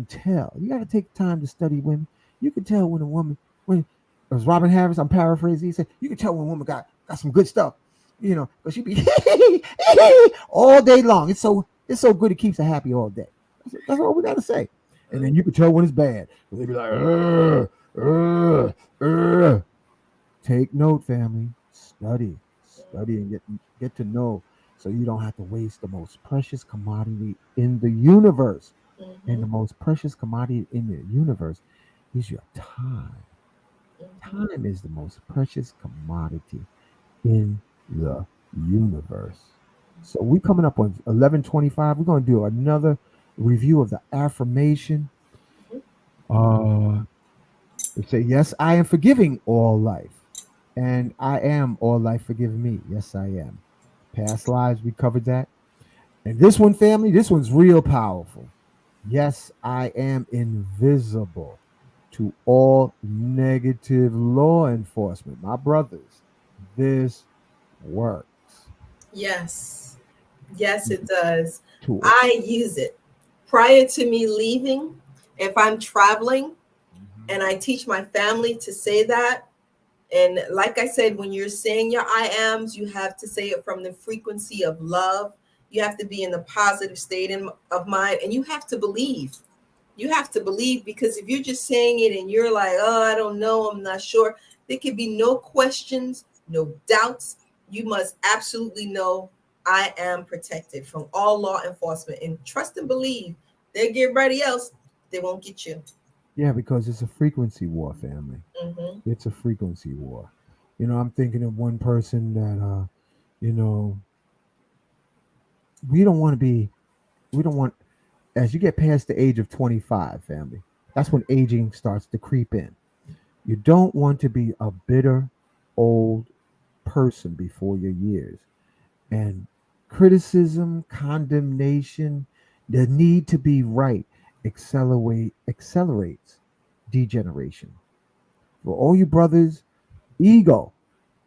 tell. You got to take time to study women. You can tell when a woman, when it was Robin Harris, I'm paraphrasing. He said you can tell when a woman got some good stuff. But she be all day long. It's so good. It keeps her happy all day. That's all we gotta say. And then you can tell when it's bad. They be like, take note, family. Study, and get to know, so you don't have to waste the most precious commodity in the universe. Mm-hmm. And the most precious commodity in the universe is your time. Mm-hmm. Time is the most precious commodity in the universe. So we coming up on 11:25. We're going to do another review of the affirmation. We say, yes, I am forgiving all life, and I am all life forgiving me. Yes, I am. Past lives, we covered that. And this one, family, this one's real powerful. Yes, I am invisible to all negative law enforcement. My brothers, this works. Yes, it does. To I use it prior to me leaving. If I'm traveling and I teach my family to say that, And like I said, when you're saying your I ams, you have to say it from the frequency of love. You have to be in the positive state of mind, and you have to believe. You have to believe, because if you're just saying it and you're like, oh, I don't know, I'm not sure, there can be no questions, no doubts. You must absolutely know I am protected from all law enforcement, and trust and believe. They'll get everybody else, they won't get you. Yeah, because it's a frequency war, family. Mm-hmm. It's a frequency war. I'm thinking of one person that, you know, we don't want to be, we don't want, as you get past the age of 25, family, that's when aging starts to creep in. You don't want to be a bitter old person before your years. And criticism, condemnation, the need to be right accelerates degeneration. For all you brothers, ego.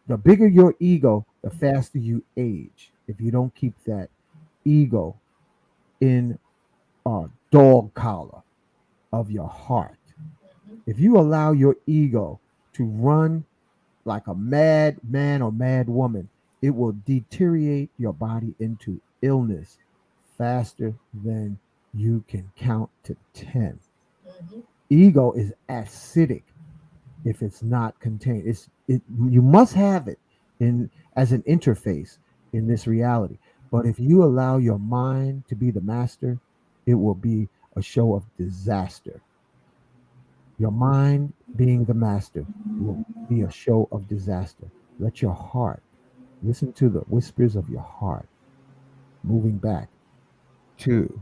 The bigger your ego, the faster you age. If you don't keep that ego in a dog collar of your heart. If you allow your ego to run like a mad man or mad woman, it will deteriorate your body into illness faster than you can count to 10. Mm-hmm. Ego is acidic if it's not contained. You must have it in as an interface in this reality. But if you allow your mind to be the master, it will be a show of disaster. Your mind being the master will be a show of disaster. Let your heart listen to the whispers of your heart moving back to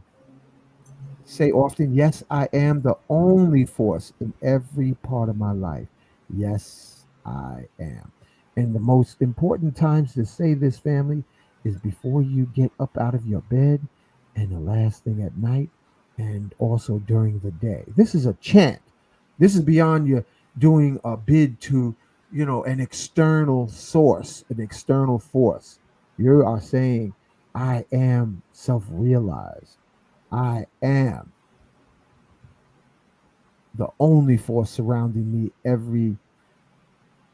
say often, yes, I am the only force in every part of my life. Yes, I am. And the most important times to say this, family, is before you get up out of your bed, and the last thing at night, and also during the day. This is a chant. This is beyond you doing a bid to, an external source, an external force. You are saying, I am self realized. I am the only force surrounding me every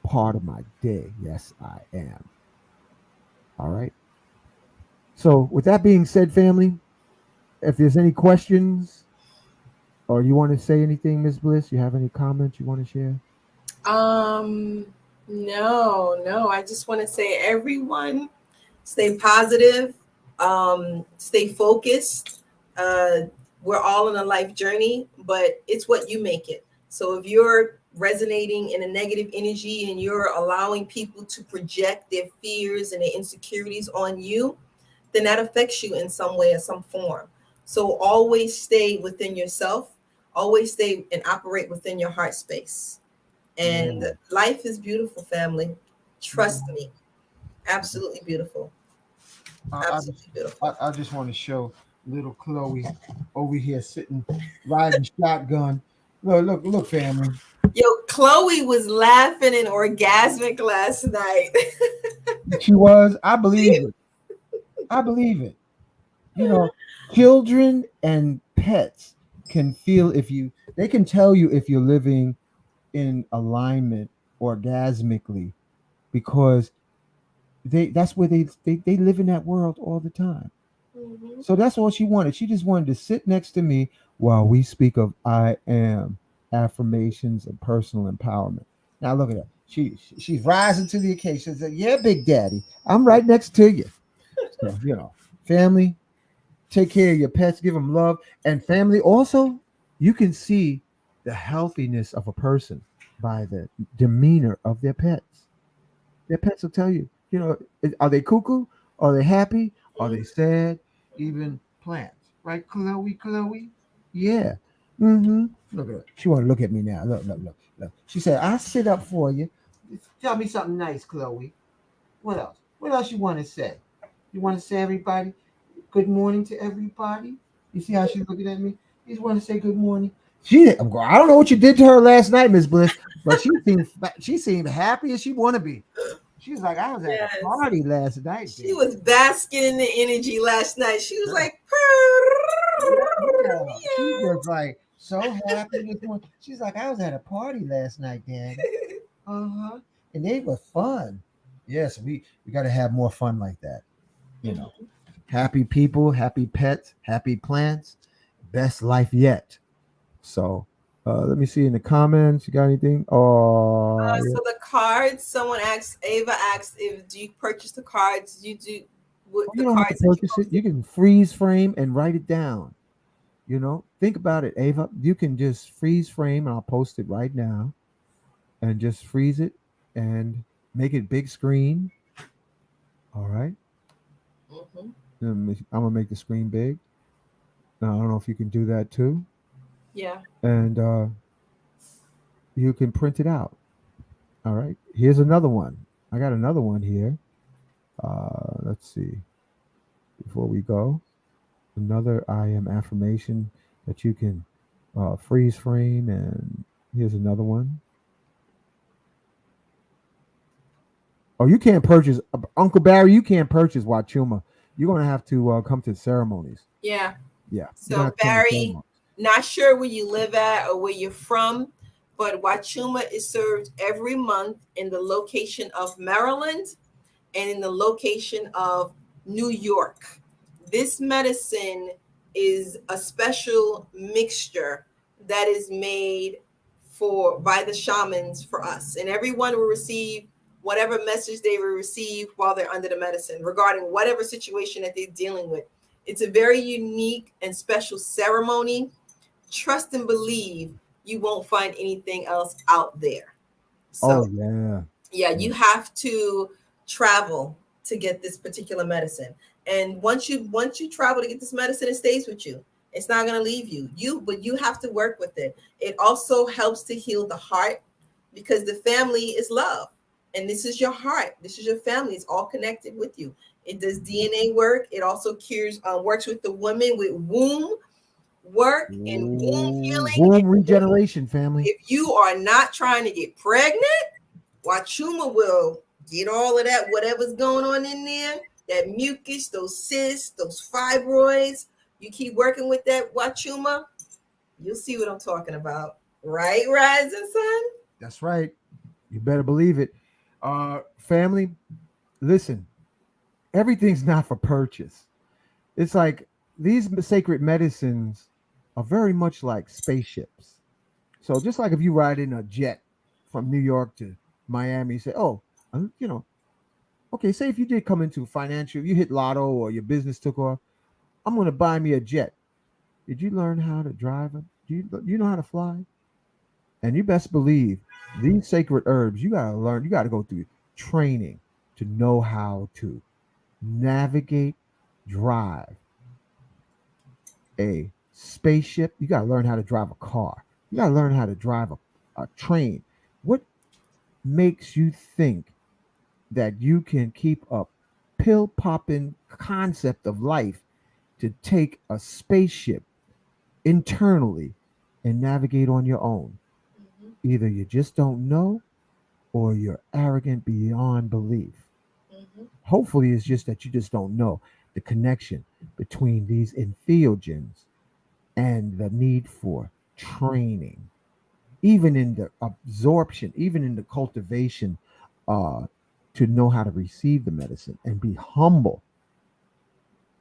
part of my day. Yes, I am. All right. So, with that being said, family, if there's any questions or you want to say anything, Miss Bliss, you have any comments you want to share? Um, no. I just want to say, everyone, stay positive, stay focused. Uh, we're all in a life journey, but it's what you make it. So if you're resonating in a negative energy and you're allowing people to project their fears and their insecurities on you, then that affects you in some way or some form. So always stay within yourself, always stay and operate within your heart space. And Yeah. life is beautiful, family. Trust Mhm. me. Absolutely beautiful. Absolutely beautiful. I just want to show little Chloe over here sitting riding shotgun. Look, family. Yo, Chloe was laughing and orgasmic last night. She was. I believe it. I believe it. You know, children and pets can feel if you. They can tell you if you're living in alignment orgasmically because that's where they live in that world all the time. Mhm. So that's all she wanted. She just wanted to sit next to me while we speak of I am affirmations and personal empowerment. Now look at her. She's rising to the occasion. She said, "Yeah, Big Daddy, I'm right next to you." So family, take care of your pets, give them love, and family. Also, you can see the healthiness of a person by the demeanor of their pets. Their pets will tell you, are they cuckoo? Are they happy? Are they sad? Even plants, right? Chloe. Yeah. Mm-hmm. Look at her. She want to look at me now. Look. She said, "I'll sit up for you. Tell me something nice, Chloe. What else? What else you want to say? You want to say everybody good morning to everybody? You see how she's looking at me? You just want to say good morning. I don't know what you did to her last night, Miss Bliss, but she seemed happy as she want to be. She was like, I was at a Yes. party last night, She baby. was basking in the energy last night. She was Yeah, like, yeah. She was like so happy this morning. She's like, I was at a party last night, Daddy. Uh-huh. and they were fun. Yes, we got to have more fun like that. You know, Mhm. happy people, happy pets, happy plants, best life yet. So, let me see in the comments. You got anything? Oh, yeah. So the cards, someone asked, Ava asked, if do you purchase the cards? You do with Well, you the don't have to cards that you purchase it. posted. You can freeze frame and write it down. Think about it, Ava. You can just freeze frame, and I'll post it right now, and just freeze it and make it big screen. All right. Hmm. I'm gonna make the screen big. Now I don't know if you can do that too, Yeah. and you can print it out. All right. Here's another one. I got another one here. Let's see. Before we go, another I am affirmation that you can freeze frame, and here's another one. Oh, you can't purchase Uncle Barry. You can't purchase Wachuma. You're gonna have to come to the ceremonies. Yeah. Yeah, you're gonna So have to come to Barry, ceremonies. not sure where you live at or where you're from, but Wachuma is served every month in the location of Maryland and in the location of New York. This medicine is a special mixture that is made for by the shamans for us, and everyone will receive whatever message they will receive while they're under the medicine regarding whatever situation that they're dealing with. It's a very unique and special ceremony. Trust and believe you won't find anything else out there. So Oh yeah. yeah, Yeah. you have to travel to get this particular medicine. And once you travel to get this medicine, it stays with you. It's not going to leave you. But you have to work with it. It also helps to heal the heart because the family is love. And this is your heart. This is your family. It's all connected with you. It does DNA work. It also cures works with the women with womb work and womb Ooh, healing. womb regeneration, family. If you are not trying to get pregnant, Wachuma will get all of that, whatever's going on in there, that mucus, those cysts, those fibroids. You keep working with that Wachuma, you'll see what I'm talking about. Right, Rising Sun? That's right. You better believe it. Family, listen. Everything's not for purchase. It's like these sacred medicines are very much like spaceships. So just like if you ride in a jet from New York to Miami, you say, "Oh, you know, okay." Say if you did come into financial, you hit lotto or your business took off. I'm going to buy me a jet. Did you learn how to drive it? Do you know how to fly? And you best believe these sacred herbs. You got to learn. You got to go through training to know how to navigate, drive a spaceship. You got to learn how to drive a car. You got to learn how to drive a train. What makes you think that you can keep a pill popping concept of life to take a spaceship internally and navigate on your own? Mhm, Either you just don't know or you're arrogant beyond belief. mhm, Hopefully, it's just that you just don't know the connection between these entheogens and the need for training, even in the absorption, even in the cultivation, uh, to know how to receive the medicine and be humble.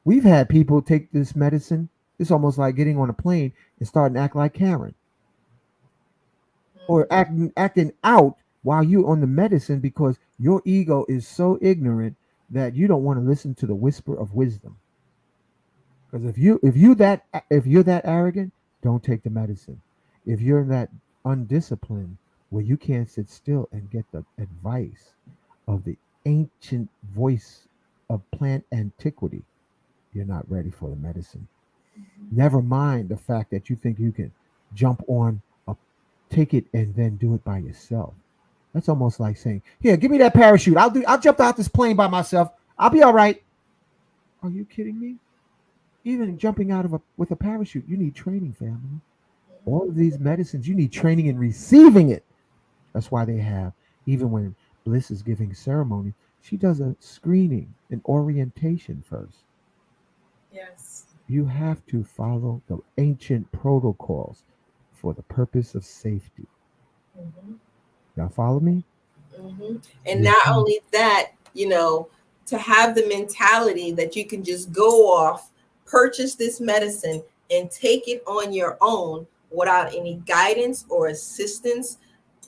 We've had people take this medicine. It's almost like getting on a plane and starting to act like Karen or mhm, acting out while you're on the medicine because your ego is so ignorant that you don't want to listen to the whisper of wisdom. Because if you're that arrogant, don't take the medicine. If you're that undisciplined, where you can't sit still and get the advice of the ancient voice of plant antiquity, you're not ready for the medicine. Never mind the fact that you think you can jump on a take it and then do it by yourself. That's almost like saying, "Here, give me that parachute. I'll jump out this plane by myself. I'll be all right." Are you kidding me? Even jumping out of a with a parachute, you need training, family. All of these medicines, you need training in receiving it. That's why they have, even when Bliss is giving ceremony, she does a screening, an orientation first. yes. You have to follow the ancient protocols for the purpose of safety. Mhm. Y'all follow me? And not only that, to have the mentality that you can just go off, purchase this medicine, and take it on your own without any guidance or assistance.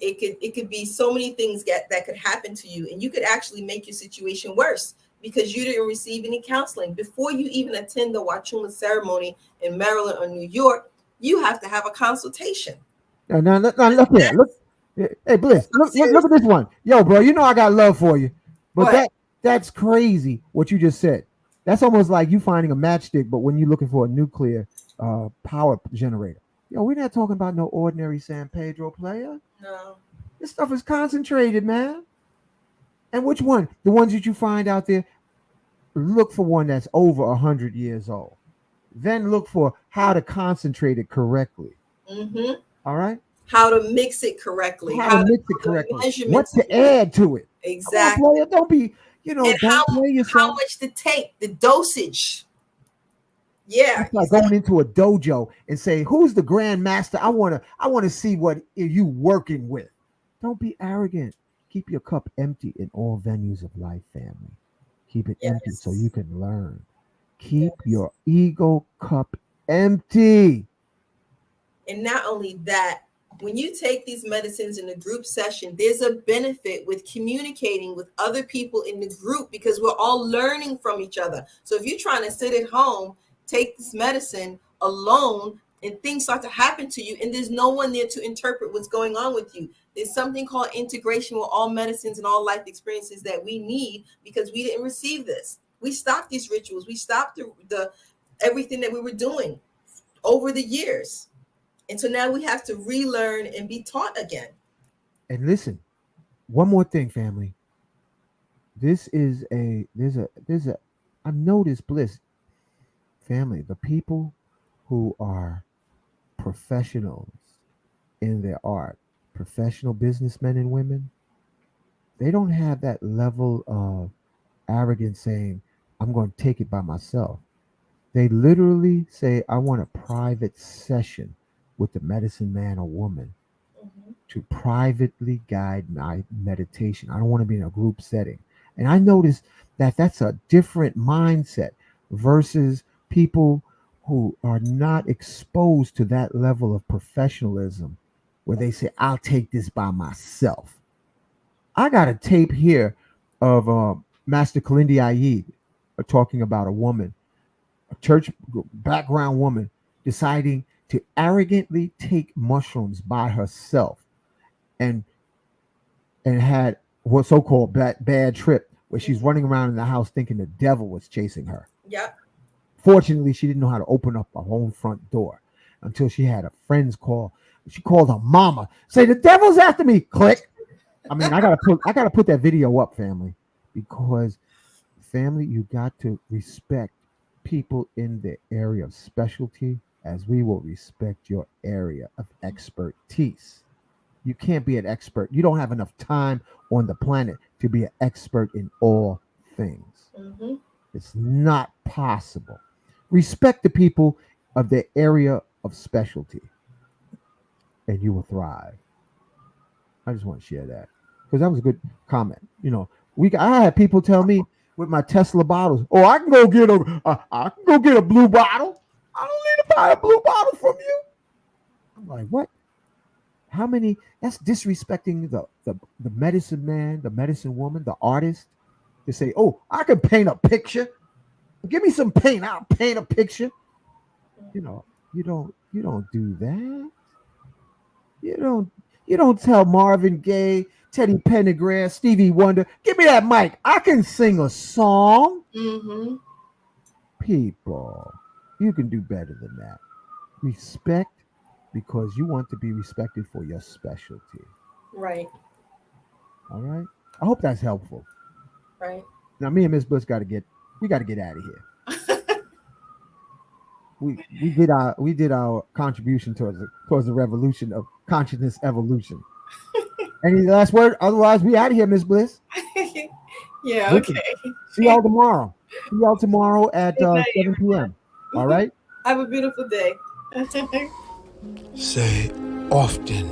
It could be so many things that could happen to you, and you could actually make your situation worse because you didn't receive any counseling before you even attend the Wachuma ceremony in Maryland or New York. You have to have a consultation. Now, look here. Look, hey, Bliss, look at this one. Yo, bro, you know I got love for you. But that's crazy what you just said. That's almost like you finding a matchstick, but when you're looking for a nuclear power generator. Yo, we're not talking about no ordinary San Pedro player. No. This stuff is concentrated, man. And which one? The ones that you find out there, look for one that's over 100 years old. Then look for how to concentrate it correctly. All right? How to mix it correctly. How to mix it correctly. What to add to it. Exactly. On, don't be, don't play yourself. How much to take, the dosage. Yeah. It's like going into a dojo and say, who's the grand master? I want to see what you working with. Don't be arrogant. Keep your cup empty in all venues of life, family. Keep it empty so you can learn. Keep your ego cup empty. And not only that, when you take these medicines in a group session, there's a benefit with communicating with other people in the group because we're all learning from each other. So if you're trying to sit at home, take this medicine alone, and things start to happen to you, and there's no one there to interpret what's going on with you. There's something called integration with all medicines and all life experiences that we need because we didn't receive this. We stopped these rituals. We stopped the everything that we were doing over the years. And so now we have to relearn and be taught again. And listen, one more thing, family. There's I've noticed, Bliss, family, the people who are professionals in their art, professional businessmen and women, they don't have that level of arrogance saying, I'm going to take it by myself. They literally say, I want a private session with the medicine man or woman to privately guide my meditation. I don't want to be in a group setting. And I noticed that that's a different mindset versus people who are not exposed to that level of professionalism where they say, I'll take this by myself. I got a tape here of Master Kalindi Ayed talking about a woman, a church background woman, deciding to arrogantly take mushrooms by herself and had what so-called bad trip where she's running around in the house thinking the devil was chasing her. Yep. Fortunately, she didn't know how to open up her own front door until she had a friend's call. She called her mama, say the devil's after me. Click. I mean, I gotta put that video up, family, because family, you got to respect people in the area of specialty as we will respect your area of expertise. You can't be an expert. You don't have enough time on the planet to be an expert in all things. It's not possible. Respect the people of the area of specialty, and you will thrive. I just want to share that because that was a good comment. I had people tell me with my Tesla bottles, "Oh, I can go get a blue bottle. I don't need to buy a blue bottle from you." I'm like, what? How many? That's disrespecting the medicine man, the medicine woman, the artist. They say, "Oh, I can paint a picture. Give me some paint. I'll paint a picture." You don't do that. You don't tell Marvin Gaye, Teddy Pendergrass, Stevie Wonder, "Give me that mic. I can sing a song." People, you can do better than that. Respect because you want to be respected for your specialty. Right. All right. I hope that's helpful. Right. Now, me and Miss Bliss got to get out of here. we did our contribution towards the revolution of consciousness evolution. Any last word? Otherwise, we out of here, Miss Bliss. Yeah. Listen, okay. See y'all tomorrow. See y'all tomorrow at 7 p.m. All right. Have a beautiful day. Say often,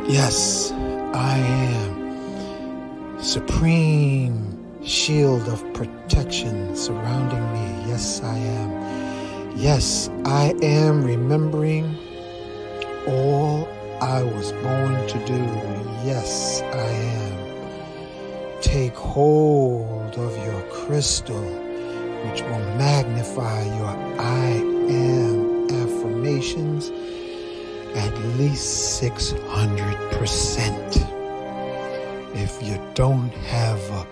yes, I am. Supreme shield of protection surrounding me. Yes, I am. Yes, I am remembering all I was born to do. Yes, I am. Take hold of your crystal, which will magnify your I am affirmations at least 600%. If you don't have a